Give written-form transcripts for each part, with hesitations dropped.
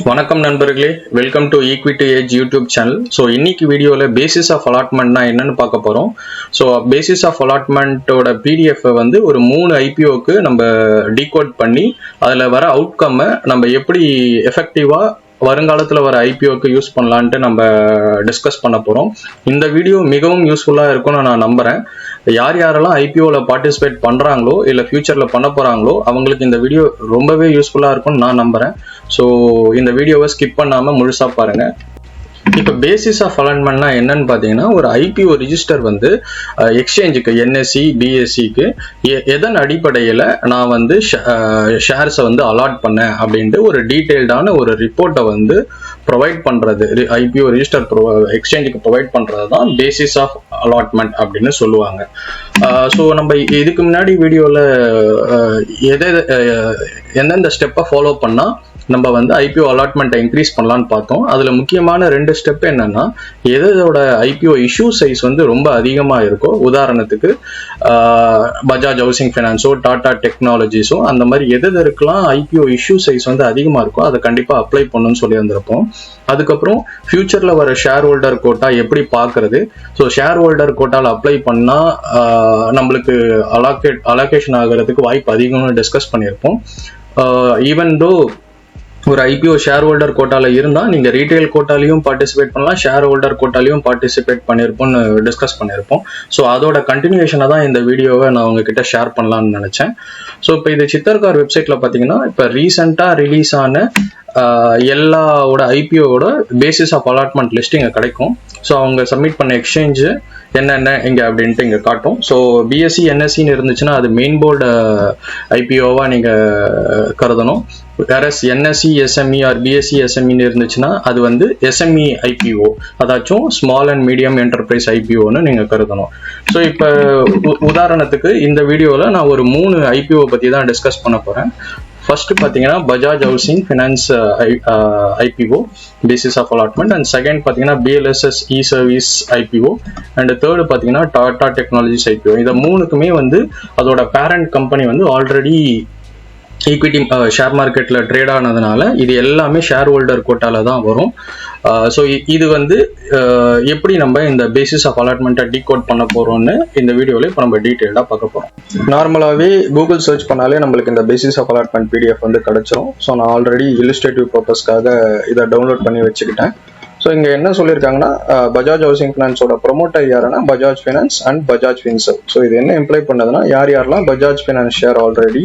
வணக்கம் நண்பர்களே, welcome to equity age YouTube channel. So இன்னைக்கு வீடியோவில் பேசிஸ் ஆஃப் அலாட்மெண்ட்னா என்னன்னு பார்க்க போகிறோம். ஸோ பேசிஸ் ஆஃப் அலாட்மெண்ட்டோட பிடிஎஃப் வந்து ஒரு 3 ஐபிஓக்கு நம்ம டீகோட் பண்ணி அதில் வர அவுட்கம்மை நம்ம எப்படி எஃபெக்டிவாக வருங்காலத்தில் வர ஐபிஓக்கு யூஸ் பண்ணலான்ட்டு நம்ம டிஸ்கஸ் பண்ண போகிறோம். இந்த வீடியோ மிகவும் யூஸ்ஃபுல்லாக இருக்கும்னு நான் நம்புகிறேன். யாரெல்லாம் ஐபிஓவில் பார்ட்டிசிபேட் பண்ணுறாங்களோ இல்லை ஃபியூச்சரில் பண்ண போகிறாங்களோ அவங்களுக்கு இந்த வீடியோ ரொம்பவே யூஸ்ஃபுல்லாக இருக்கும்னு நான் நம்புகிறேன். ஸோ இந்த வீடியோவை ஸ்கிப் பண்ணாமல் முழுசாக பாருங்கள். இப்போ பேசிஸ் ஆஃப் அலாட்மெண்ட்னா என்னன்னு பார்த்தீங்கன்னா, ஒரு ஐபிஓ ரிஜிஸ்டர் வந்து எக்ஸ்சேஞ்சுக்கு என்எஸ்சி பிஎஸ்சிக்கு எதன் அடிப்படையில் நான் வந்து ஷேர்ஸை வந்து அலாட் பண்ணேன் அப்படின்ட்டு ஒரு டீட்டெயில்டான ஒரு ரிப்போர்ட்டை வந்து ப்ரொவைட் பண்ணுறது, ஐபிஓ ரிஜிஸ்டர் எக்ஸ்சேஞ்சுக்கு ப்ரொவைட் பண்ணுறது தான் பேசிஸ் ஆஃப் அலாட்மெண்ட் அப்படின்னு சொல்லுவாங்க. ஸோ நம்ம இதுக்கு முன்னாடி வீடியோவில் எந்தெந்த ஸ்டெப்பை ஃபாலோ பண்ணால் நம்ம வந்து ஐபிஓ அலாட்மெண்ட்டை இன்க்ரீஸ் பண்ணலான்னு பார்த்தோம். அதில் முக்கியமான 2 ஸ்டெப் என்னன்னா, எதோட ஐபிஓ இஷ்யூ சைஸ் வந்து ரொம்ப அதிகமாக இருக்கோ, உதாரணத்துக்கு பஜாஜ் ஹவுசிங் ஃபைனான்ஸோ டாடா டெக்னாலஜிஸோ அந்த மாதிரி எதற்கெல்லாம் ஐபிஓ இஷ்யூ சைஸ் வந்து அதிகமாக இருக்கோ அதை கண்டிப்பாக அப்ளை பண்ணணும்னு சொல்லி வந்திருப்போம். அதுக்கப்புறம் ஃபியூச்சரில் வர ஷேர் ஹோல்டர் கோட்டா எப்படி பார்க்கறது, ஸோ ஷேர் ஹோல்டர் கோட்டாவில் அப்ளை பண்ணால் நம்மளுக்கு அலோகேஷன் ஆகிறதுக்கு வாய்ப்பு அதிகம்னு டிஸ்கஸ் பண்ணியிருப்போம். ஈவன் தோ ஒரு ஐபிஓ ஷேர் ஹோல்டர் கோட்டால இருந்தால் நீங்கள் ரீட்டைல் கோட்டாலையும் பார்ட்டிசிபேட் பண்ணலாம், ஷேர் ஹோல்டர் கோட்டாலையும் பார்ட்டிசிபேட் பண்ணியிருப்போம்னு டிஸ்கஸ் பண்ணியிருப்போம். ஸோ அதோட கண்டினியூஷனை தான் இந்த வீடியோவை நான் உங்ககிட்ட ஷேர் பண்ணலான்னு நினச்சேன். ஸோ இப்போ இது சித்தர்கார் வெப்சைட்டில் பார்த்தீங்கன்னா, இப்போ ரீசெண்டாக ரிலீஸ் ஆன எல்லாவோட ஐபிஓட பேசிஸ் ஆஃப் அலாட்மெண்ட் லிஸ்ட் இங்கே கிடைக்கும். ஸோ அவங்க சப்மிட் பண்ண எக்ஸ்சேஞ்சு என்னென்ன இங்கே அப்படின்ட்டு இங்கே காட்டும். ஸோ பிஎஸ்சி என்எஸ்சின்னு இருந்துச்சுன்னா அது மெயின் போர்டு ஐபிஓவாக நீங்கள் கருதணும். Whereas NSE SME or BSE எஸ்எம்இன்னு இருந்துச்சுன்னா அது வந்து எஸ்எம்இ ஐபிஓ, அதாச்சும் ஸ்மால் அண்ட் மீடியம் என்டர்பிரைஸ் ஐபிஓன்னு நீங்கள் கருதணும். ஸோ இப்போ உதாரணத்துக்கு இந்த வீடியோவில் நான் ஒரு 3 ஐபிஓ பற்றி தான் டிஸ்கஸ் பண்ண போகிறேன். ஃபர்ஸ்ட் பார்த்தீங்கன்னா Bajaj housing finance IPO basis of allotment, and second பார்த்தீங்கன்னா BLSS E service IPO, and third பார்த்தீங்கன்னா டாடா டெக்னாலஜிஸ் ஐபிஓ. இந்த 3க்குமே வந்து அதோட பேரண்ட் கம்பெனி வந்து ஆல்ரெடி ஈக்விட்டி ஷேர் மார்க்கெட்டில் ட்ரேட் ஆனதுனால இது எல்லாமே ஷேர் ஹோல்டர் கோட்டால தான் வரும். ஸோ இது வந்து எப்படி நம்ம இந்த பேசிஸ் ஆஃப் அலாட்மெண்ட்டை டீகோட் பண்ண போகிறோம்னு இந்த வீடியோவில் இப்போ நம்ம டீட்டெயிலாக பார்க்க போகிறோம். நார்மலாகவே கூகுள் சர்ச் பண்ணாலே நம்மளுக்கு இந்த பேசிஸ் ஆஃப் அலாட்மெண்ட் பிடிஎஃப் வந்து கிடச்சிரும். ஸோ நான் ஆல்ரெடி இல்லுஸ்ட்ரேட்டிவ் பர்பஸ்க்காக இதை டவுன்லோட் பண்ணி வச்சுக்கிட்டேன். ஸோ இங்கே என்ன சொல்லியிருக்காங்கன்னா, பஜாஜ் ஹவுசிங் ஃபைனான்ஸோட ப்ரொமோட்டர் யாருன்னா Bajaj finance and Bajaj Finserv. So இது என்ன இம்ப்ளை பண்ணதுன்னா, யாரெல்லாம் பஜாஜ் ஃபைனான்ஸ் ஷேர் ஆல்ரெடி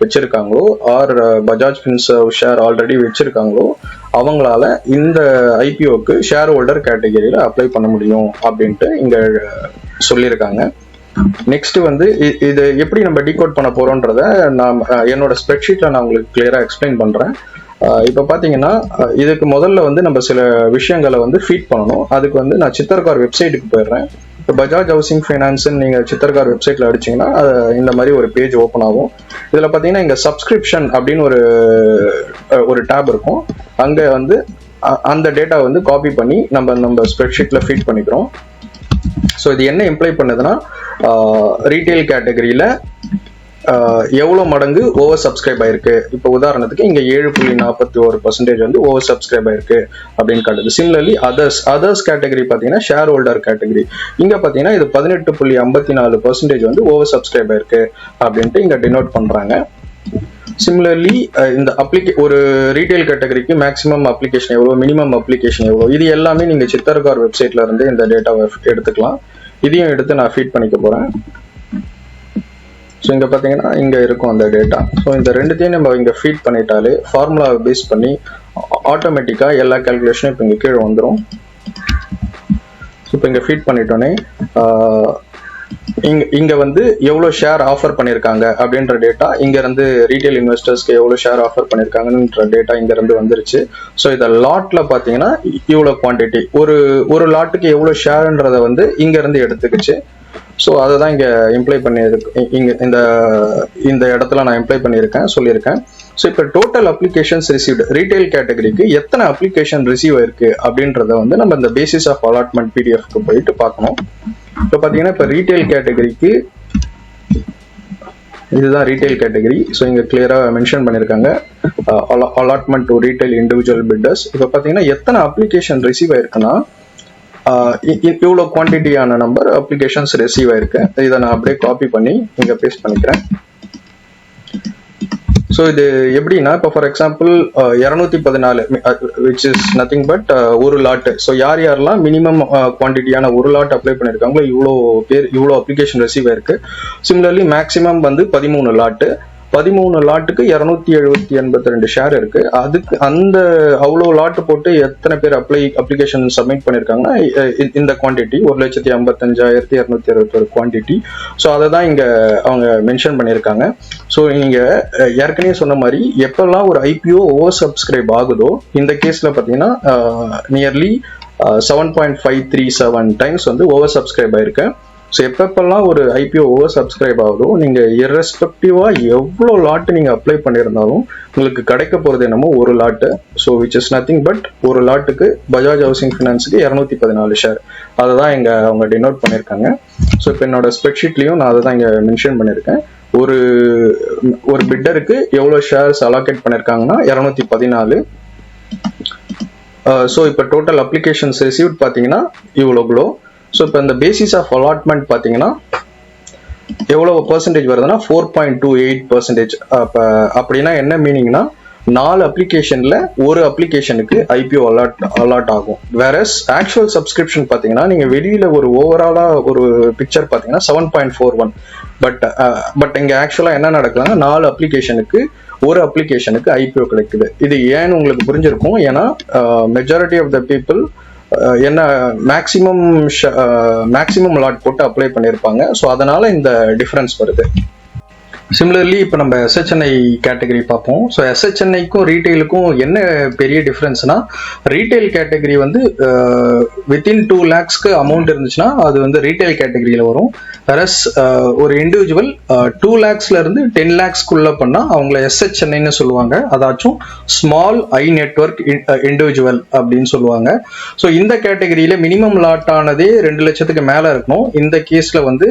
வச்சிருக்காங்களோ or Bajaj Finserv share already வச்சிருக்காங்களோ அவங்களால இந்த ஐபிஓக்கு ஷேர் ஹோல்டர் கேட்டகரியில் அப்ளை பண்ண முடியும் அப்படின்ட்டு இங்கே சொல்லியிருக்காங்க. நெக்ஸ்ட் வந்து இது எப்படி நம்ம டீகோட் பண்ண போறோன்றத நான் என்னோட ஸ்ப்ரெட்ஷீட்டில் நான் உங்களுக்கு கிளியராக எக்ஸ்பிளைன் பண்ணுறேன். இப்போ பார்த்தீங்கன்னா, இதுக்கு முதல்ல வந்து நம்ம சில விஷயங்களை வந்து ஃபீட் பண்ணணும். அதுக்கு வந்து நான் சித்தர்கார் வெப்சைட்டுக்கு போயிடுறேன். இப்போ பஜாஜ் ஹவுசிங் ஃபைனான்ஸ்ன்னு நீங்கள் சித்தர்கார் வெப்சைட்டில் அடிச்சிங்கன்னா இந்த மாதிரி ஒரு பேஜ் ஓப்பன் ஆகும். இதில் பார்த்தீங்கன்னா இங்கே சப்ஸ்கிரிப்ஷன் அப்படின்னு ஒரு டேப் இருக்கும். அங்கே வந்து அந்த டேட்டா வந்து காப்பி பண்ணி நம்ம ஸ்ப்ரெட்ஷீட்டில் ஃபீட் பண்ணிக்கிறோம். ஸோ இது என்ன இம்ப்ளை பண்ணுதுன்னா, ரீட்டைல் கேட்டகரியில் எவ்வளோ மடங்கு ஓவர் சப்ஸ்கிரைப் ஆயிருக்கு. இப்போ உதாரணத்துக்கு இங்கே 7.41% வந்து ஓவர் சப்ஸ்கிரைப் ஆயிருக்கு அப்படின்னு காட்டுது. சிமிலர்லி அதர்ஸ் கேட்டகரி பார்த்தீங்கன்னா ஷேர் ஹோல்டர் கேட்டகரி, இங்கே பார்த்தீங்கன்னா இது 18.54% வந்து ஓவர் சப்ஸ்கிரைப் ஆயிருக்கு அப்படின்ட்டு இங்கே டினோட் பண்ணுறாங்க. சிமிலர்லி இந்த ஒரு ரீட்டைல் கேட்டகரிக்கு மேக்ஸிமம் அப்ளிகேஷன் எவ்வளோ, மினிமம் அப்ளிகேஷன் எவ்வளோ, இது எல்லாமே நீங்கள் சித்தர்கார் வெப்சைட்ல இருந்து இந்த டேட்டாவை எடுத்துக்கலாம். இதையும் எடுத்து நான் ஃபீட் பண்ணிக்க போகிறேன். ஸோ இங்கே பார்த்தீங்கன்னா இங்கே இருக்கும் அந்த டேட்டா. ஸோ இந்த ரெண்டுத்தையும் நம்ம இங்கே ஃபீட் பண்ணிட்டாலே ஃபார்முலாவை பேஸ் பண்ணி ஆட்டோமேட்டிக்காக எல்லா கேல்குலேஷனும் இப்போ இங்கே கீழே வந்துடும். ஸோ இப்போ இங்கே ஃபீட் பண்ணிட்டோன்னே இங்கே வந்து எவ்வளோ ஷேர் ஆஃபர் பண்ணியிருக்காங்க அப்படின்ற டேட்டா, இங்கேருந்து ரீட்டைல் இன்வெஸ்டர்ஸ்க்கு எவ்வளோ ஷேர் ஆஃபர் பண்ணியிருக்காங்கன்ற டேட்டா இங்கேருந்து வந்துருச்சு. ஸோ இதை லாட்டில் பார்த்தீங்கன்னா இவ்வளோ குவான்டிட்டி, ஒரு லாட்டுக்கு எவ்வளோ ஷேர்ன்றதை வந்து இங்கேருந்து எடுத்துக்கிச்சு. ஸோ அதை தான் இங்கே இம்ப்ளை பண்ணியிருக்கு. இங்கே இந்த இடத்துல நான் இம்ப்ளை சொல்லியிருக்கேன். ஸோ இப்போ டோட்டல் அப்ளிகேஷன்ஸ் ரிசீவ்டு ரீட்டைல் கேட்டகரிக்கு எத்தனை அப்ளிகேஷன் ரிசீவ் ஆயிருக்கு அப்படின்றத வந்து நம்ம இந்த பேசிஸ் ஆஃப் அலாட்மெண்ட் பிடிஎஃப்க்கு போயிட்டு பார்க்கணும். இப்போ பார்த்தீங்கன்னா இப்போ ரீட்டைல் கேட்டகரிக்கு இதுதான் ரீட்டைல் கேட்டகரி. ஸோ இங்கே கிளியராக மென்ஷன் பண்ணியிருக்காங்க allotment to retail individual bitters. இப்போ பார்த்தீங்கன்னா எத்தனை அப்ளிகேஷன் ரிசீவ் ஆயிருக்குன்னா இவ்வளோ குவான்டிட்டியான நம்பர் அப்ளிகேஷன்ஸ் ரிசீவ் ஆயிருக்கு. இதை நான் அப்படியே காப்பி பண்ணி இங்கே பேஸ்ட் பண்ணிக்கிறேன். ஸோ இது எப்படின்னா இப்போ for example 214 which is nothing but ஒரு லாட்டு. ஸோ யாரெல்லாம் மினிமம் குவான்டிட்டியான ஒரு லாட் அப்ளை பண்ணியிருக்காங்களோ இவ்வளோ அப்ளிகேஷன் ரிசீவ் ஆயிருக்கு. சிமிலர்லி மேக்ஸிமம் வந்து 13 லாட்டு. 13 லாட்டுக்கு 282 ஷேர் இருக்கு. அதுக்கு அந்த அவ்வளோ லாட்டு போட்டு எத்தனை பேர் அப்ளிகேஷன் சப்மிட் பண்ணியிருக்காங்கன்னா இந்த குவான்டிட்டி 1,55,261 குவான்டிட்டி. ஸோ அதை தான் இங்கே அவங்க மென்ஷன் பண்ணியிருக்காங்க. ஸோ நீங்கள் ஏற்கனவே சொன்ன மாதிரி எப்பெல்லாம் ஒரு ஐபிஓ ஓவர் சப்ஸ்கிரைப் ஆகுதோ இந்த கேஸில் பார்த்தீங்கன்னா நியர்லி 7.537 டைம்ஸ் வந்து ஓவர் சப்ஸ்கிரைப் ஆயிருக்கு. ஸோ எப்பப்பெல்லாம் ஒரு ஐபிஓ ஓவர் சப்ஸ்கிரைப் ஆகுதோ நீங்கள் இர்ரெஸ்பெக்டிவாக எவ்வளோ லாட்டு நீங்கள் அப்ளை பண்ணியிருந்தாலும் உங்களுக்கு கிடைக்க போகிறது என்னமோ ஒரு lot. So which is nothing but ஒரு லாட்டுக்கு பஜாஜ் ஹவுசிங் ஃபினான்ஸுக்கு 214 ஷேர். அதை தான் இங்கே அவங்க டினோட் பண்ணியிருக்காங்க. ஸோ இப்போ என்னோட ஸ்ப்ரெட்ஷீட்லையும் நான் அதை தான் இங்கே மென்ஷன் பண்ணியிருக்கேன். ஒரு பிட்டருக்கு எவ்வளோ ஷேர்ஸ் அலாகேட் பண்ணியிருக்காங்கன்னா 214. ஸோ இப்போ டோட்டல் அப்ளிகேஷன்ஸ் ரிசீவ்ட் பார்த்தீங்கன்னா இவ்வளோ. ஸோ இப்போ இந்த பேசிஸ் ஆஃப் அலாட்மெண்ட் பார்த்தீங்கன்னா எவ்வளோ பர்சன்டேஜ் வருதுன்னா 4.28%. அப்படின்னா என்ன மீனிங்னா 4 அப்ளிகேஷன்ல ஒரு அப்ளிகேஷனுக்கு ஐபிஓ அலாட் ஆகும். வேறஸ் ஆக்சுவல் சப்ஸ்கிரிப்ஷன் பார்த்தீங்கன்னா நீங்க வெளியில ஒரு ஓவராலா ஒரு பிக்சர் பார்த்தீங்கன்னா 7.41. பட் இங்க ஆக்சுவலா என்ன நடக்குதுன்னா 4 அப்ளிகேஷனுக்கு ஒரு அப்ளிகேஷனுக்கு ஐபிஓ கிடைக்குது. இது ஏன்னு உங்களுக்கு புரிஞ்சிருக்கும். ஏன்னா மெஜாரிட்டி ஆஃப் த பீப்புள் என்ன மேக்ஸிமம் லாட் போட்டு அப்ளை பண்ணியிருப்பாங்க. ஸோ அதனால இந்த டிஃபரன்ஸ் வருது. சிமிலர்லி இப்போ நம்ம எஸ்ஹெச்என்ஐ கேட்டகரி பார்ப்போம். ஸோ எஸ்ஹெச்என்ஐக்கும் ரீட்டைலுக்கும் என்ன பெரிய டிஃப்ரென்ஸ்னா ரீட்டைல் கேட்டகரி வந்து வித்தின் 2 lakhsக்கு அமௌண்ட் இருந்துச்சுன்னா அது வந்து ரீட்டைல் கேட்டகரியில் வரும். வேறஸ் ஒரு இண்டிவிஜுவல் 2 lakhsல இருந்து 10 lakhsக்குள்ள பண்ணால் அவங்கள எஸ்ஹெச்என்ஐன்னு சொல்லுவாங்க. அதாச்சும் ஸ்மால் ஐ நெட்வொர்க் இண்டிவிஜுவல் அப்படின்னு சொல்லுவாங்க. ஸோ இந்த கேட்டகரியில மினிமம் லாட் ஆனதே 2 லட்சத்துக்கு மேலே இருக்கணும். இந்த கேஸில் வந்து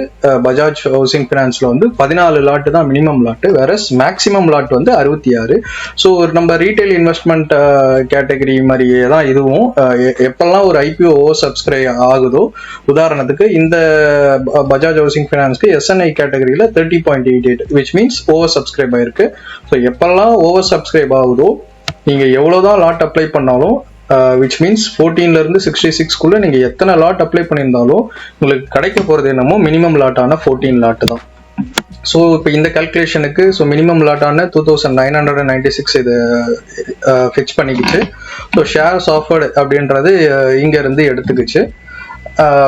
பஜாஜ் ஹவுசிங் ஃபினான்ஸ்ல வந்து 14 லாட்டு தான் minimum lot. Whereas maximum lot வந்து 66. ஸோ நம்ம ரீட்டைல் இன்வெஸ்ட்மெண்ட் கேட்டகரி மாதிரியே தான் இதுவும். எப்பெல்லாம் ஒரு ஐபிஓ சப்ஸ்கிரைப் ஆகுதோ, உதாரணத்துக்கு இந்த பஜாஜ் ஹவுசிங் ஃபினான்ஸ்க்கு எஸ்என்ஐ கேட்டகரியில 30.88 விச் மீன்ஸ் ஓவர் சப்ஸ்கிரைப் ஆயிருக்கு. ஸோ எப்பெல்லாம் ஓவர் சப்ஸ்கிரைப் ஆகுதோ நீங்க எவ்வளவுதான் லாட் அப்ளை பண்ணாலும் விச் மீன்ஸ் 14ல இருந்து 66க்குள்ள நீங்க எத்தனை லாட் அப்ளை பண்ணியிருந்தாலும் உங்களுக்கு கிடைக்க போறது என்னமோ மினிமம் லாட்டான 14 லாட் தான். ஸோ இப்போ இந்த கால்குலேஷனுக்கு ஸோ மினிமம் லாட்டான 2996 இது ஃபிக்ஸ் பண்ணிக்கிச்சு. ஸோ ஷேர்ஸ் ஆஃபர்டு அப்படின்றது இங்க இருந்து எடுத்துக்கிச்சு.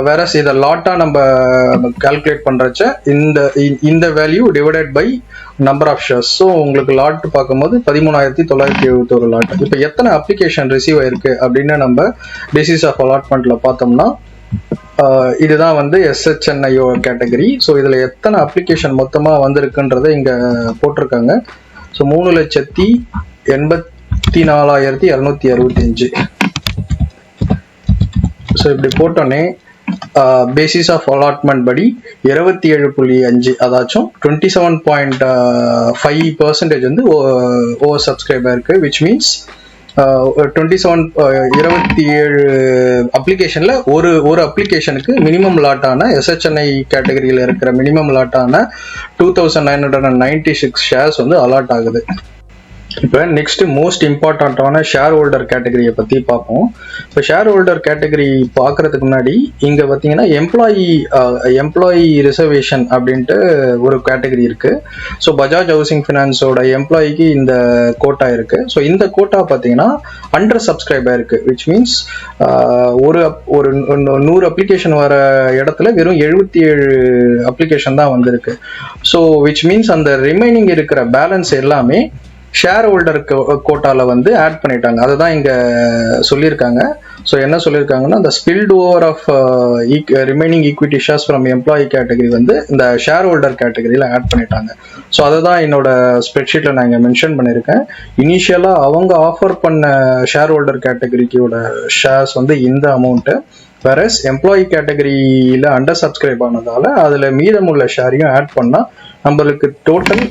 வேறஸ் இதை லாட்டா நம்ம கால்குலேட் பண்றச்ச இந்த value divided by number of shares. So உங்களுக்கு லாட் பார்க்கும்போது 13,971 லாட். இப்போ எத்தனை அப்ளிகேஷன் ரிசீவ் ஆயிருக்கு அப்படின்னு நம்ம பேசிஸ் ஆஃப் அலாட்மெண்ட்ல பார்த்தோம்னா இதுதான் வந்து எஸ்ஹெச்என்ஐஓ கேட்டகரி. ஸோ இதுல எத்தனை அப்ளிகேஷன் மொத்தமா வந்திருக்குன்றதை இங்க போட்டிருக்காங்க. ஸோ 3,84,265. ஸோ இப்படி போட்டோன்னே பேசிஸ் ஆஃப் அலாட்மெண்ட் படி 27.5 அதாச்சும் 27.5% வந்து ஓவர் சப்ஸ்கிரைப் ஆயிருக்கு. விச் மீன்ஸ் 27 அப்ளிகேஷன்ல ஒரு அப்ளிகேஷனுக்கு மினிமம் லாட்டான எஸ்ஹெச்என்ஐ கேட்டகரியில இருக்கிற மினிமம் லாட்டான 2,996 ஷேர்ஸ் வந்து அலாட் ஆகுது. இப்போ நெக்ஸ்ட் மோஸ்ட் இம்பார்ட்டன்டான ஷேர் ஹோல்டர் கேட்டகரியை பத்தி பார்ப்போம். இப்போ ஷேர் ஹோல்டர் கேட்டகரி பார்க்கறதுக்கு முன்னாடி இங்க பார்த்தீங்கன்னா எம்ப்ளாயி ரிசர்வேஷன் அப்படின்ட்டு ஒரு கேட்டகரி இருக்கு. ஸோ பஜாஜ் ஹவுசிங் ஃபினான்ஸோட எம்ப்ளாயிக்கு இந்த கோட்டா இருக்கு. ஸோ இந்த கோட்டா பார்த்தீங்கன்னா அண்டர் சப்ஸ்கிரைப் ஆயிருக்கு. விச் மீன்ஸ் ஒரு 100 அப்ளிகேஷன் வர இடத்துல வெறும் 77 அப்ளிகேஷன் தான் வந்திருக்கு. ஸோ விச் மீன்ஸ் அந்த ரிமைனிங் இருக்கிற பேலன்ஸ் எல்லாமே ஷேர் ஹோல்டர் கோட்டால வந்து ஆட் பண்ணிட்டாங்க. அதுதான் இங்க சொல்லியிருக்காங்க. ஸோ என்ன சொல்லியிருக்காங்கன்னா இந்த spilt over of remaining equity shares from employee category வந்து இந்த ஷேர் ஹோல்டர் கேட்டகரியில ஆட் பண்ணிட்டாங்க. ஸோ அதுதான் என்னோட ஸ்ப்ரெட்ஷீட்ல நான் இங்க மென்ஷன் பண்ணியிருக்கேன். இனிஷியலா அவங்க ஆஃபர் பண்ண ஷேர் ஹோல்டர் கேட்டகரிக்கோட ஷேர்ஸ் வந்து இந்த அமௌண்ட்டு. வேறஸ் எம்ப்ளாயி கேட்டகரியில அண்டர் சப்ஸ்கிரைப் ஆனதால அதுல மீதமுள்ள ஷேரையும் ஆட் பண்ணா நம்மளுக்கு டோட்டல்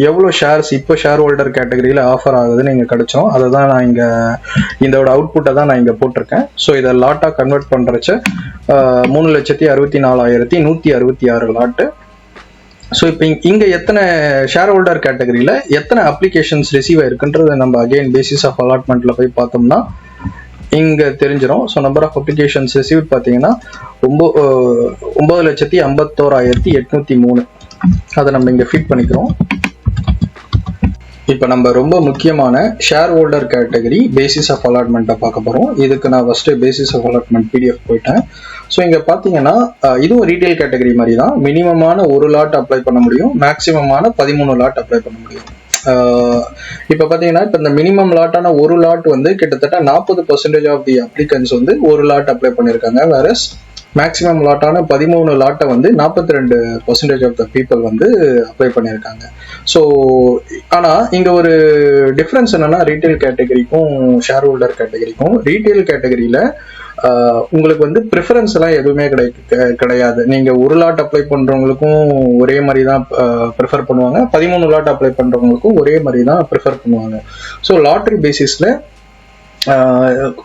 எவ்வளோ ஷேர்ஸ் இப்போ ஷேர் ஹோல்டர் கேட்டகரியில் ஆஃபர் ஆகுதுன்னு இங்கே கிடைச்சோம். அதை தான் நான் இங்கே இதோட அவுட்புட்டை தான் நான் இங்கே போட்டிருக்கேன். ஸோ இதை லாட்டாக கன்வெர்ட் பண்ணுறச்ச 3,64,166 லாட்டு. ஸோ இப்போ இங்கே எத்தனை ஷேர் ஹோல்டர் கேட்டகரியில் எத்தனை அப்ளிகேஷன்ஸ் ரிசீவ் ஆயிருக்குன்றது நம்ம அகெயின் பேசிஸ் ஆஃப் அலாட்மெண்ட்டில் போய் பார்த்தோம்னா இங்கே தெரிஞ்சிடும். So number of applications receive பார்த்தீங்கன்னா 9,51,803. அதை நம்ம இங்கே ஃபீட் பண்ணிக்கிறோம். இப்போ நம்ம ரொம்ப முக்கியமான share holder category basis of அலாட்மெண்ட்டை பார்க்க போகிறோம். இதுக்கு நான் first basis of allotment PDF போயிட்டேன். ஸோ இங்கே பார்த்தீங்கன்னா இதுவும் ரீட்டைல் கேட்டகரி மாதிரி தான். மினிமமான 1 லாட் அப்ளை பண்ண முடியும், மேக்ஸிமமான 13 லாட் அப்ளை பண்ண முடியும். இப்போ பார்த்தீங்கன்னா இப்போ இந்த மினிமம் லாட்டான 1 லாட் வந்து கிட்டத்தட்ட 40% ஆஃப் தி அப்ளிகன்ஸ் வந்து 1 லாட் அப்ளை பண்ணியிருக்காங்க. வேறஸ் மேக்ஸிமம் லாட்டான 13 லாட்டை வந்து 42% ஆஃப் த பீப்புள் வந்து அப்ளை பண்ணியிருக்காங்க. ஸோ ஆனால் இங்கே ஒரு டிஃப்ரென்ஸ் என்னன்னா ரீட்டைல் கேட்டகரிக்கும் ஷேர் ஹோல்டர் கேட்டகரிக்கும், ரீட்டைல் கேட்டகரியில் உங்களுக்கு வந்து ப்ரிஃபரன்ஸ் எல்லாம் எதுவுமே கிடையாது. நீங்கள் 1 லாட் அப்ளை பண்ணுறவங்களுக்கும் ஒரே மாதிரி தான் ப்ரிஃபர் பண்ணுவாங்க, 13 லாட் அப்ளை பண்ணுறவங்களுக்கும் ஒரே மாதிரி தான் ப்ரிஃபர் பண்ணுவாங்க. ஸோ லாட்ரி பேசிஸில்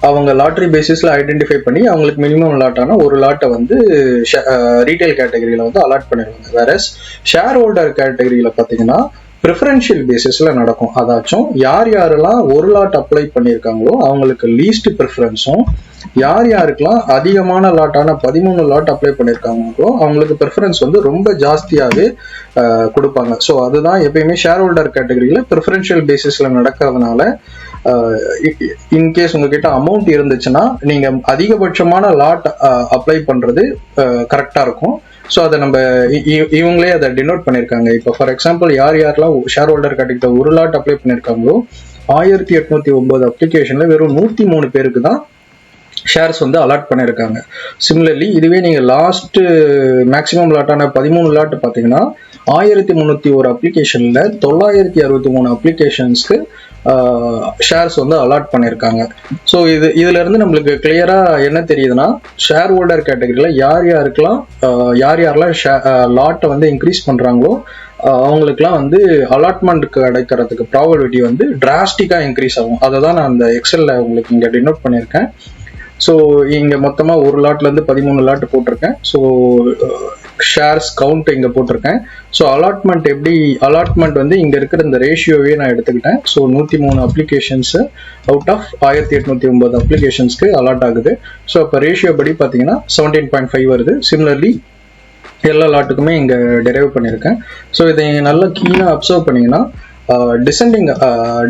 அவங்க லாட்ரி பேசிஸ்ல ஐடென்டிஃபை பண்ணி அவங்களுக்கு மினிமம் லாட்டான 1 லாட்டை வந்து ரீட்டைல் கேட்டகரியில வந்து அலாட் பண்ணிடுவாங்க. வேற ஷேர் ஹோல்டர் கேட்டகரியில பாத்தீங்கன்னா ப்ரிஃபரன்ஷியல் பேசிஸ்ல நடக்கும். அதாச்சும் யாரெல்லாம் 1 லாட் அப்ளை பண்ணியிருக்காங்களோ அவங்களுக்கு லீஸ்ட் ப்ரிஃபரன்ஸும், யாருக்கெல்லாம் அதிகமான லாட்டான 13 லாட் அப்ளை பண்ணியிருக்காங்களோ அவங்களுக்கு ப்ரிஃபரன்ஸ் வந்து ரொம்ப ஜாஸ்தியாகவே கொடுப்பாங்க. ஸோ அதுதான் எப்பயுமே ஷேர் ஹோல்டர் கேட்டகரியில ப்ரிஃபரன்ஷியல் பேசிஸ்ல நடக்கிறதுனால இன்கேஸ் உங்ககிட்ட அமௌண்ட் இருந்துச்சுன்னா நீங்க அதிகபட்சமான லாட் அப்ளை பண்றது கரெக்டா இருக்கும். ஸோ அதை நம்ம இவங்களே அதை டினோட் பண்ணியிருக்காங்க. இப்போ ஃபார் எக்ஸாம்பிள் யாரெல்லாம் ஷேர் ஹோல்டர் கேட்டகரியில 1 லாட் அப்ளை பண்ணியிருக்காங்களோ 1809 அப்ளிகேஷன்ல வெறும் 103 பேருக்கு தான் ஷேர்ஸ் வந்து அலாட் பண்ணியிருக்காங்க. சிமிலர்லி இதுவே நீங்க லாஸ்ட் மேக்ஸிமம் லாட்டான 13 லாட் பார்த்தீங்கன்னா 1301 அப்ளிகேஷன்ல 963 அப்ளிகேஷன்ஸ்க்கு ஷேர்ஸ் வந்து அலாட் பண்ணியிருக்காங்க. ஸோ இதுல இருந்து நம்மளுக்கு கிளியரா என்ன தெரியுதுன்னா ஷேர் ஹோல்டர் கேட்டகரியில யாரெல்லாம் லாட்டை வந்து இன்க்ரீஸ் பண்றாங்களோ அவங்களுக்குலாம் வந்து அலாட்மெண்ட் கிடைக்கிறதுக்கு ப்ராபபிலிட்டி வந்து டிராஸ்டிக்கா இன்க்ரீஸ் ஆகும். அதை தான் நான் அந்த எக்ஸல்ல உங்களுக்கு இங்க டினோட் பண்ணியிருக்கேன். ஸோ இங்கே மொத்தமாக 1 லாட்லேருந்து 13 லாட் போட்டிருக்கேன். ஸோ ஷேர்ஸ் கவுண்ட் இங்கே போட்டிருக்கேன். ஸோ அலாட்மெண்ட் வந்து இங்கே இருக்கிற இந்த ரேஷியோவே நான் எடுத்துக்கிட்டேன். ஸோ 103 அப்ளிகேஷன்ஸு அவுட் ஆஃப் 1809 அப்ளிகேஷன்ஸ்க்கு அலாட் ஆகுது. ஸோ அப்போ ரேஷியோ படி பார்த்தீங்கன்னா 17.5 வருது. சிமிலர்லி எல்லா லாட்டுக்குமே இங்கே டெரைவ் பண்ணியிருக்கேன். ஸோ இதை நல்லா கீழே அப்சர்வ் பண்ணிங்கன்னா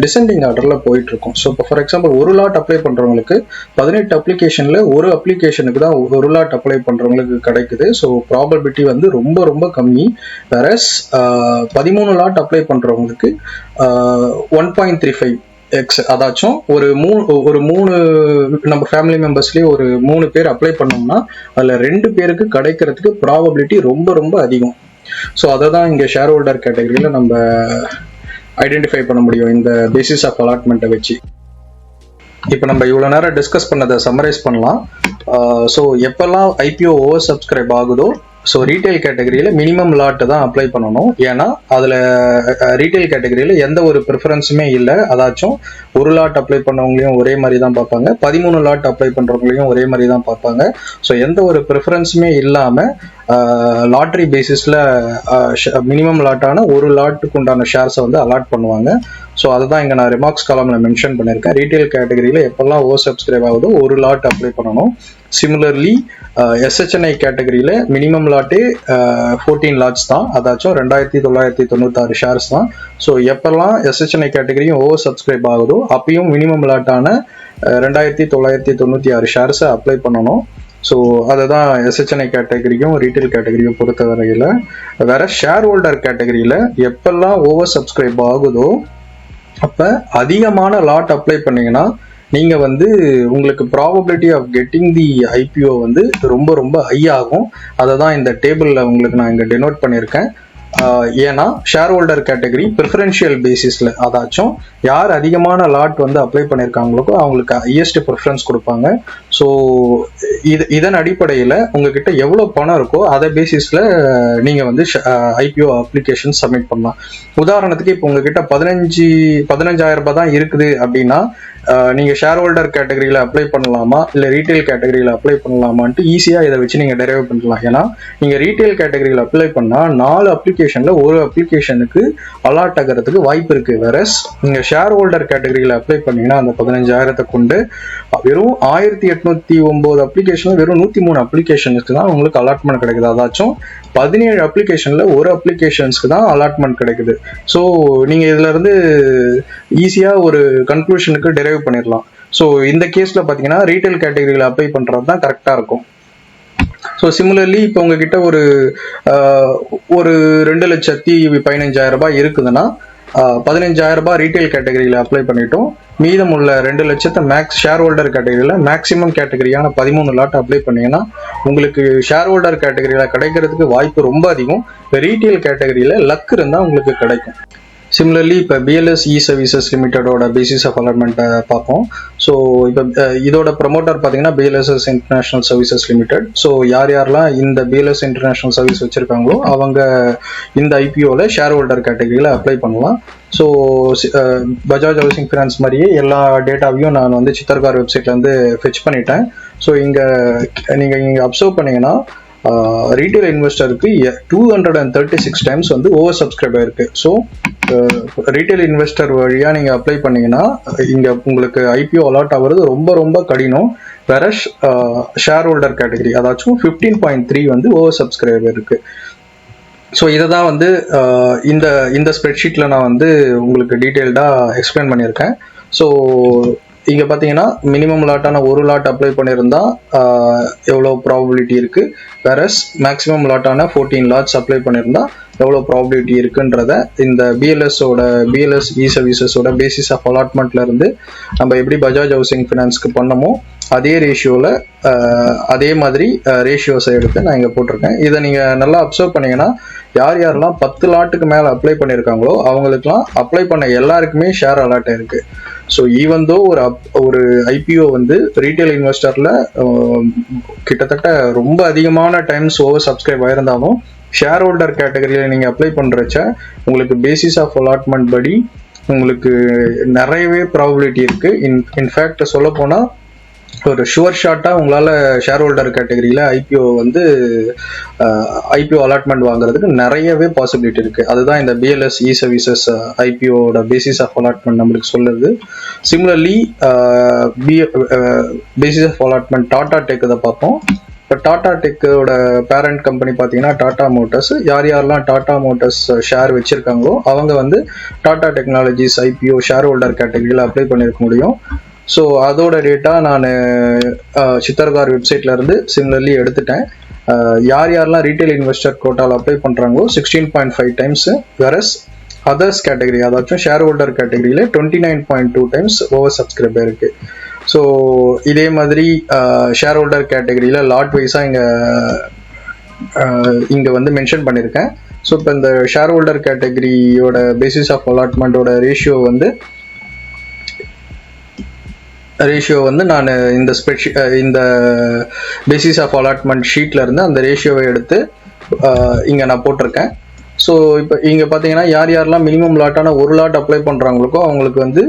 டிசெண்டிங் ஆர்டர்ல போயிட்டு இருக்கும். ஸோ இப்போ ஃபார் எக்ஸாம்பிள் 1 லாட் அப்ளை பண்றவங்களுக்கு 18 அப்ளிகேஷன்ல ஒரு அப்ளிகேஷனுக்கு தான் 1 லாட் அப்ளை பண்றவங்களுக்கு கிடைக்குது. ஸோ ப்ராபபிலிட்டி வந்து ரொம்ப ரொம்ப கம்மி. வேறஸ் 13 லாட் அப்ளை பண்றவங்களுக்கு 1.35x, அதாச்சும் ஒரு மூணு நம்ம ஃபேமிலி மெம்பர்ஸ்லயே ஒரு 3 பேர் அப்ளை பண்ணோம்னா அதுல 2 பேருக்கு கிடைக்கிறதுக்கு ப்ராபபிலிட்டி ரொம்ப ரொம்ப அதிகம். ஸோ அதை தான் இங்க ஷேர் ஹோல்டர் கேட்டகரியில நம்ம ஐடென்டிஃபை பண்ண முடியும் இந்த பேசிஸ் ஆஃப் அலாட்மெண்ட்டை வச்சு. இப்போ நம்ம இவ்வளோ நேரம் டிஸ்கஸ் பண்ணதை சம்மரைஸ் பண்ணலாம். ஸோ எப்பெல்லாம் ஐபிஓ ஓவர் சப்ஸ்கிரைப் ஆகுதோ ஸோ ரீட்டைல் கேட்டகரியில் மினிமம் லாட்டு தான் அப்ளை பண்ணணும். ஏன்னா அதில் ரீட்டைல் கேட்டகரியில் எந்த ஒரு ப்ரிஃபரன்ஸுமே இல்லை. அதாச்சும் 1 லாட் அப்ளை பண்ணவங்களையும் ஒரே மாதிரி தான் பார்ப்பாங்க, 13 லாட் அப்ளை பண்ணுறவங்களையும் ஒரே மாதிரி தான் பார்ப்பாங்க. ஸோ எந்த ஒரு ப்ரிஃபரன்ஸுமே இல்லாமல் லாட்ரி பேசிஸில் மினிமம் லாட்டான 1 லாட்டுக்கு உண்டான ஷேர்ஸை வந்து அலாட் பண்ணுவாங்க. ஸோ அதை தான் இங்கே நான் ரிமார்க்ஸ் காலமில் மென்ஷன் பண்ணியிருக்கேன். ரீட்டைல் கேட்டகரியில் எப்பெல்லாம் ஓவர் சப்ஸ்கிரைப் ஆகுதோ 1 லாட் அப்ளை பண்ணணும். சிமிலர்லி எஸ்ஹெச்என்ஐ கேட்டகரியில் மினிமம் லாட்டே 14 லாட்ஸ் தான், அதாச்சும் 2996 ஷேர்ஸ் தான். ஸோ எப்பெல்லாம் எஸ்ஹெச்என்ஐ கேட்டகரியும் ஓவர் சப்ஸ்கிரைப் ஆகுதோ அப்பயும் மினிமம் லாட்டான 2996 ஷேர்ஸை அப்ளை பண்ணணும். ஸோ அதை தான் எஸ்ஹெச்என்ஐ கேட்டகரியும் ரீட்டைல் கேட்டகரியும் பொறுத்த வரையில். வேற ஷேர் ஹோல்டர் கேட்டகரியில் எப்பெல்லாம் ஓவர் சப்ஸ்கிரைப் ஆகுதோ அப்போ அதிகமான லாட் அப்ளை பண்ணீங்கன்னா நீங்கள் வந்து உங்களுக்கு probability of getting the IPO வந்து ரொம்ப ரொம்ப ஹை ஆகும். அதை தான் இந்த டேபிளில் உங்களுக்கு நான் இங்கே டெனோட் பண்ணியிருக்கேன். ஏன்னா ஷேர் ஹோல்டர் கேட்டகரி ப்ரிஃபரன்ஷியல் பேசிஸில், அதாச்சும் யார் அதிகமான லாட் வந்து அப்ளை பண்ணியிருக்காங்களோ அவங்களுக்கு ஹையஸ்ட் ப்ரிஃபரன்ஸ் கொடுப்பாங்க. ஸோ இதன் அடிப்படையில் உங்ககிட்ட எவ்வளோ பணம் இருக்கோ அதை பேசிஸில் நீங்கள் வந்து ஐபிஓ அப்ளிகேஷன் சப்மிட் பண்ணலாம். உதாரணத்துக்கு இப்போ உங்ககிட்ட 15,000 ரூபாய் தான் இருக்குது அப்படின்னா நீங்கள் ஷேர் ஹோல்டர் கேட்டகரியில் அப்ளை பண்ணலாமா இல்லை ரீட்டைல் கேட்டகரியில் அப்ளை பண்ணலாமான்ட்டு ஈஸியாக இதை வச்சு நீங்கள் டெரைவ் பண்ணலாம். ஏன்னா நீங்கள் ரீட்டைல் கேட்டகரியில் அப்ளை பண்ணால் 4 அப்ளிகேஷனில் ஒரு அப்ளிகேஷனுக்கு அலாட் ஆகிறதுக்கு வாய்ப்பு இருக்குது. வேறஸ் நீங்கள் ஷேர் ஹோல்டர் கேட்டகரியில் அப்ளை பண்ணீங்கன்னா அந்த 15,000 கொண்டு வெறும் 1809 அப்ளிகேஷனில் வெறும் 103 அப்ளிகேஷனுக்கு தான் உங்களுக்கு அலாட்மெண்ட் கிடைக்குது. அதாச்சும் 17 அப்ளிகேஷனில் ஒரு அப்ளிகேஷன்ஸ்க்கு தான் அலாட்மெண்ட் கிடைக்குது. ஸோ நீங்கள் இதில் இருந்து ஈஸியாக ஒரு கன்க்ளூஷனுக்கு டெரைவ் பண்ணிடலாம். ஸோ இந்த கேஸில் பார்த்தீங்கன்னா ரீட்டைல் கேட்டகரியில் அப்ளை பண்ணுறது தான் கரெக்டாக இருக்கும். ஸோ சிமிலர்லி இப்போ உங்ககிட்ட ஒரு 2,15,000 ரூபாய் இருக்குதுன்னா 15,000 ரூபாய் ரீட்டைல் கேட்டகரியில் அப்ளை பண்ணிட்டோம். மீதம் உள்ள 2 லட்சத்தை மேக்ஸ் ஷேர் ஹோல்டர் கேட்டகரியில் மேக்ஸிமம் கேட்டகரியான 13 லாட் அப்ளை பண்ணீங்கன்னா உங்களுக்கு ஷேர் ஹோல்டர் கேட்டகரியில் கிடைக்கிறதுக்கு வாய்ப்பு ரொம்ப அதிகம். ரீட்டைல் கேட்டகரியில் லக் இருந்தால் உங்களுக்கு கிடைக்கும். சிமிலர்லி இப்போ பிஎல்எஸ் இ சர்வீசஸ் லிமிடெடோட பேசிஸ் ஆஃப் அலாட்மெண்ட்டை பார்ப்போம். ஸோ இப்போ இதோட ப்ரமோட்டர் பார்த்தீங்கன்னா BLS international services limited. So யாரெல்லாம் இந்த பிஎல்எஸ் இன்டர்நேஷனல் சர்வீஸ் வச்சுருக்காங்களோ அவங்க இந்த ஐபிஓவில் ஷேர் ஹோல்டர் கேட்டகரியில் அப்ளை பண்ணலாம். ஸோ பஜாஜ் ஹவுசிங் ஃபினான்ஸ் மாதிரியே எல்லா டேட்டாவையும் நான் வந்து சித்தர்கார் வெப்சைட்லேருந்து ஃபெச் பண்ணிட்டேன். ஸோ நீங்கள் அப்சர்வ் பண்ணிங்கன்னா ரீட்டைல் இன்வெஸ்டருக்கு 236 டைம்ஸ் வந்து ஓவர் சப்ஸ்கிரைப் ஆயிருக்கு. ஸோ ரீட்டைல் இன்வெஸ்டர் வழியாக நீங்கள் அப்ளை பண்ணீங்கன்னா இங்கே உங்களுக்கு ஐபிஓ அலாட் ஆகிறது ரொம்ப ரொம்ப கடினம். வேற ஷேர் ஹோல்டர் கேட்டகரி அதாச்சும் 15.3 வந்து ஓவர் சப்ஸ்கிரைப் இருக்கு. ஸோ இதை தான் வந்து இந்த ஸ்ப்ரெட்ஷீட்டில் நான் வந்து உங்களுக்கு டீட்டெயில்டாக எக்ஸ்பிளைன் பண்ணியிருக்கேன். ஸோ இங்கே பார்த்தீங்கன்னா மினிமம் லாட்டான ஒரு லாட் அப்ளை பண்ணியிருந்தா எவ்வளோ ப்ராபபிலிட்டி இருக்குது, வேறஸ் மேக்ஸிமம் லாட்டான 14 லாட்ஸ் அப்ளை பண்ணியிருந்தா எவ்வளோ ப்ராபபிலிட்டி இருக்குன்றத இந்த பிஎல்எஸ் இ சர்வீசஸோட பேசிஸ் ஆஃப் அலாட்மெண்ட்ல இருந்து நம்ம எப்படி பஜாஜ் ஹவுசிங் ஃபினான்ஸ்க்கு பண்ணமோ அதே ரேஷியோவில் அதே மாதிரி ரேஷியோஸை எடுத்து நான் இங்கே போட்டிருக்கேன். இதை நீங்கள் நல்லா அப்சர்வ் பண்ணீங்கன்னா யாரெல்லாம் 10 லாட்டுக்கு மேலே அப்ளை பண்ணியிருக்காங்களோ அவங்களுக்குலாம் அப்ளை பண்ண எல்லாருக்குமே ஷேர் அலாட் ஆயிருக்கு. ஸோ ஈவன் தோ ஒரு ஐபிஓ வந்து ரீட்டைல் இன்வெஸ்டரில் கிட்டத்தட்ட ரொம்ப அதிகமான டைம்ஸ் ஓவர் சப்ஸ்கிரைப் ஆயிருந்தாலும் ஷேர் ஹோல்டர் கேட்டகரியில் நீங்கள் அப்ளை பண்ணுறச்ச உங்களுக்கு பேசிஸ் ஆஃப் அலாட்மெண்ட் படி உங்களுக்கு நிறையவே ப்ராபபிலிட்டி இருக்குது. இன்ஃபேக்ட் சொல்ல போனால் ஒரு ஷுவர் ஷாட்டாக உங்களால் ஷேர் ஹோல்டர் கேட்டகரியில் ஐபிஓ அலாட்மெண்ட் வாங்குறதுக்கு நிறையவே பாசிபிலிட்டி இருக்குது. அதுதான் இந்த பிஎல்எஸ் இ சர்வீசஸ் ஐபிஓட பேசிஸ் ஆஃப் அலாட்மெண்ட் நம்மளுக்கு சொல்லுது. Similarly basis of allotment Tata tech இதை பார்ப்போம். இப்போ டாடா டெக்கோட பேரண்ட் கம்பெனி பார்த்தீங்கன்னா டாடா மோட்டர்ஸ். யாரெல்லாம் டாடா மோட்டர்ஸ் ஷேர் வச்சுருக்காங்களோ அவங்க வந்து Tata Technologies IPO share holder கேட்டகரியில் அப்ளை பண்ணியிருக்க முடியும். ஸோ அதோட டேட்டா நான் சித்தர்கார் வெப்சைட்ல இருந்து சிமிலர்லி எடுத்துட்டேன். யாரெல்லாம் ரீட்டைல் இன்வெஸ்டர் கோட்டால் அப்ளை பண்ணுறாங்களோ 16.5 டைம்ஸ், வேறஸ் அதர்ஸ் கேட்டகரி அதாச்சும் ஷேர் ஹோல்டர் கேட்டகரியில் 29.2 டைம்ஸ் ஓவர் சப்ஸ்கிரைப் இருக்கு. ஸோ இதே மாதிரி ஷேர் ஹோல்டர் கேட்டகரியில் லாட் வைஸாக இங்கே வந்து மென்ஷன் பண்ணியிருக்கேன். ஸோ இப்போ இந்த ஷேர் ஹோல்டர் கேட்டகரியோட பேசிஸ் ஆஃப் அலாட்மெண்ட்டோட ரேஷியோ வந்து நான் இந்த பேசிஸ் ஆஃப் அலாட்மெண்ட் ஷீட்ல இருந்து அந்த ரேஷியோவை எடுத்து இங்கே நான் போட்டிருக்கேன். ஸோ இப்போ இங்கே பார்த்தீங்கன்னா யாரெல்லாம் மினிமம் லாட்டான ஒரு லாட் அப்ளை பண்ணுறாங்களுக்கோ அவங்களுக்கு வந்து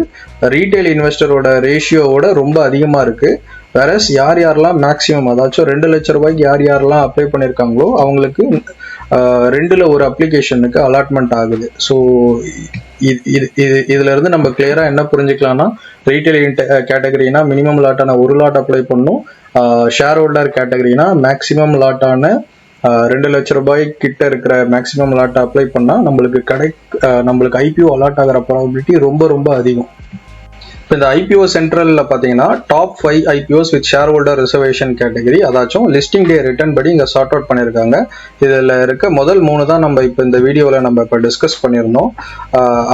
ரீட்டைல் இன்வெஸ்டரோட ரேஷியோவோட ரொம்ப அதிகமாக இருக்குது. வேறஸ் யாரெல்லாம் மேக்ஸிமம் அதாச்சும் 2 லட்ச ரூபாய்க்கு யாரெல்லாம் அப்ளை பண்ணியிருக்காங்களோ அவங்களுக்கு 2ல் ஒரு அப்ளிகேஷனுக்கு அலாட்மெண்ட் ஆகுது. ஸோ இதுல இருந்து நம்ம கிளியரா என்ன புரிஞ்சுக்கலாம்னா ரீட்டைல் கேட்டகரினா மினிமம் லாட்டான ஒரு லாட் அப்ளை பண்ணும், ஷேர் ஹோல்டர் கேட்டகரினா மேக்ஸிமம் லாட்டான 2 லட்ச ரூபாய் கிட்ட இருக்கிற மேக்ஸிமம் லாட் அப்ளை பண்ணா நம்மளுக்கு ஐபிஓ அலாட் ஆகிற ப்ராபபிலிட்டி ரொம்ப ரொம்ப அதிகம். இப்போ இந்த ஐபிஓ சென்ட்ரலில் பார்த்தீங்கன்னா top 5 IPOs with share holder reservation category அதாச்சும் லிஸ்டிங் டே ரிட்டர்ன் படி இங்கே சார்ட் அவுட் பண்ணியிருக்காங்க. இதில் இருக்க முதல் 3 தான் நம்ம இப்போ இந்த வீடியோவில் நம்ம இப்போ டிஸ்கஸ் பண்ணியிருந்தோம்.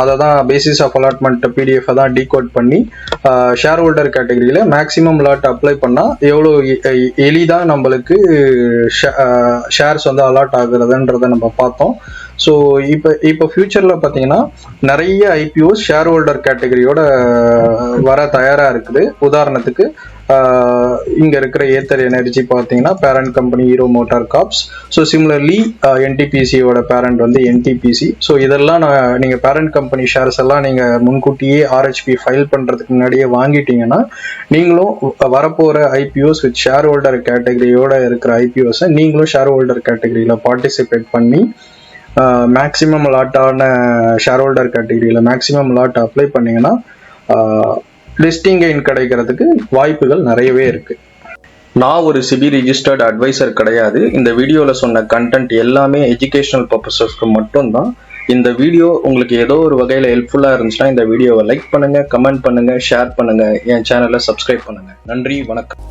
அதை தான் பேசிஸ் ஆஃப் அலாட்மெண்ட் பிடிஎஃப் தான் டீகோட் பண்ணி ஷேர் ஹோல்டர் கேட்டகரியில் மேக்ஸிமம் லாட் அப்ளை பண்ணால் எவ்வளோ எளிதாக நம்மளுக்கு ஷேர்ஸ் வந்து அலாட் ஆகுறதுன்றதை நம்ம பார்த்தோம். ஸோ இப்போ ஃபியூச்சரில் பார்த்தீங்கன்னா நிறைய ஐபிஓஸ் ஷேர் ஹோல்டர் கேட்டகரியோட வர தயாராக இருக்குது. உதாரணத்துக்கு இங்கே இருக்கிற ஏத்தர் எனர்ஜி பார்த்தீங்கன்னா parent company Hero MotoCorp. So similarly என்டிபிசியோட பேரண்ட் வந்து என்டிபிசி. ஸோ இதெல்லாம் நீங்கள் பேரண்ட் கம்பெனி ஷேர்ஸ் எல்லாம் நீங்கள் முன்கூட்டியே ஆர்ஹெச்பி ஃபைல் பண்ணுறதுக்கு முன்னாடியே வாங்கிட்டீங்கன்னா நீங்களும் வரப்போகிற ஐபிஓஸ் வித் ஷேர் ஹோல்டர் கேட்டகரியோட இருக்கிற ஐபிஓஸை நீங்களும் ஷேர் ஹோல்டர் கேட்டகரியில் பார்ட்டிசிபேட் பண்ணி மேக்ஸிமம் லாட்டான ஷேர் ஹோல்டர் கேட்டகரியில் மேக்ஸிமம் லாட் அப்ளை பண்ணிங்கன்னா லிஸ்டிங் கெயின் கிடைக்கிறதுக்கு வாய்ப்புகள் நிறையவே இருக்கு. நான் ஒரு சிபி ரிஜிஸ்டர்ட் அட்வைசர் கிடையாது. இந்த வீடியோவில் சொன்ன கண்டென்ட் எல்லாமே எஜுகேஷனல் பர்பஸஸ்க்கு மட்டும்தான். இந்த வீடியோ உங்களுக்கு ஏதோ ஒரு வகையில் ஹெல்ப்ஃபுல்லாக இருந்துச்சுன்னா இந்த வீடியோவை லைக் பண்ணுங்கள், கமெண்ட் பண்ணுங்கள், ஷேர் பண்ணுங்கள், என் சேனலை சப்ஸ்கிரைப் பண்ணுங்கள். நன்றி, வணக்கம்.